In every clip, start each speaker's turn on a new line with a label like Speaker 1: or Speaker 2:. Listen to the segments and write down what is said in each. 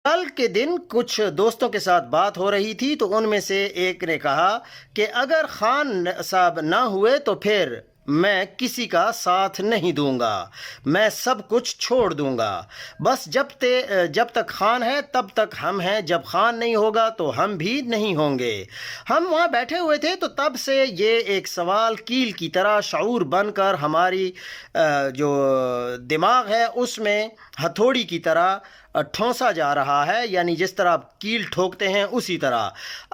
Speaker 1: کل کے دن کچھ دوستوں کے ساتھ بات ہو رہی تھی تو ان میں سے ایک نے کہا کہ اگر خان صاحب نہ ہوئے تو پھر میں کسی کا ساتھ نہیں دوں گا، میں سب کچھ چھوڑ دوں گا، بس جب تک خان ہے تب تک ہم ہیں، جب خان نہیں ہوگا تو ہم بھی نہیں ہوں گے۔ ہم وہاں بیٹھے ہوئے تھے تو تب سے یہ ایک سوال کیل کی طرح شعور بن کر ہماری جو دماغ ہے اس میں ہتھوڑی کی طرح ٹھونسا جا رہا ہے، یعنی جس طرح آپ کیل ٹھوکتے ہیں اسی طرح۔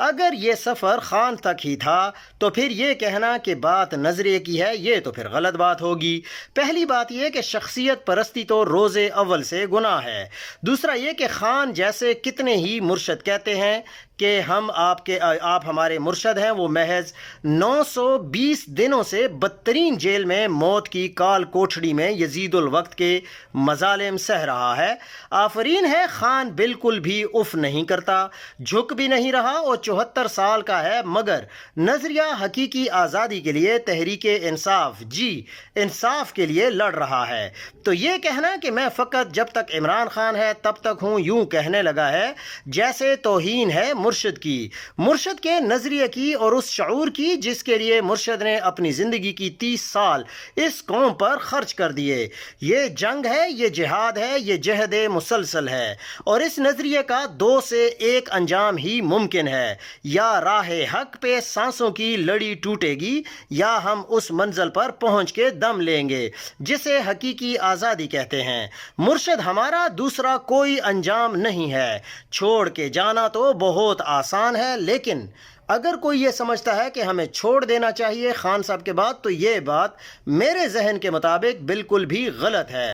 Speaker 1: اگر یہ سفر خان تک ہی تھا تو پھر یہ کہنا کہ بات نظریے کی ہے یہ تو پھر غلط بات ہوگی۔ پہلی بات یہ کہ شخصیت پرستی تو روز اول سے گناہ ہے۔ دوسرا یہ کہ خان جیسے کتنے ہی مرشد کہتے ہیں کہ آپ ہمارے مرشد ہیں، وہ محض 920 دنوں سے بدترین جیل میں موت کی کال کوٹھڑی میں یزید الوقت کے مظالم سہ رہا ہے۔ آفرین ہے، خان بالکل بھی اف نہیں کرتا، جھک بھی نہیں رہا اور 74 سال کا ہے، مگر نظریہ حقیقی آزادی کے لیے تحریک انصاف کے لیے لڑ رہا ہے۔ تو یہ کہنا کہ میں فقط جب تک عمران خان ہے تب تک ہوں، یوں کہنے لگا ہے جیسے توہین ہے مرشد کی، مرشد کے نظریے کی اور اس شعور کی جس کے لیے مرشد نے اپنی زندگی کی 30 سال اس قوم پر خرچ کر دیے۔ یہ جنگ ہے، یہ جہاد ہے، یہ جہد مسلسل ہے، اور اس نظریے کا 2 سے 1 انجام ہی ممکن ہے، یا راہ حق پہ سانسوں کی لڑی ٹوٹے گی یا ہم اس منزل پر پہنچ کے دم لیں گے جسے حقیقی آزادی کہتے ہیں۔ مرشد ہمارا، دوسرا کوئی انجام نہیں ہے۔ چھوڑ کے جانا تو بہت آسان ہے، لیکن اگر کوئی یہ سمجھتا ہے کہ ہمیں چھوڑ دینا چاہیے خان صاحب کے بعد تو یہ بات میرے ذہن کے مطابق بالکل بھی غلط ہے۔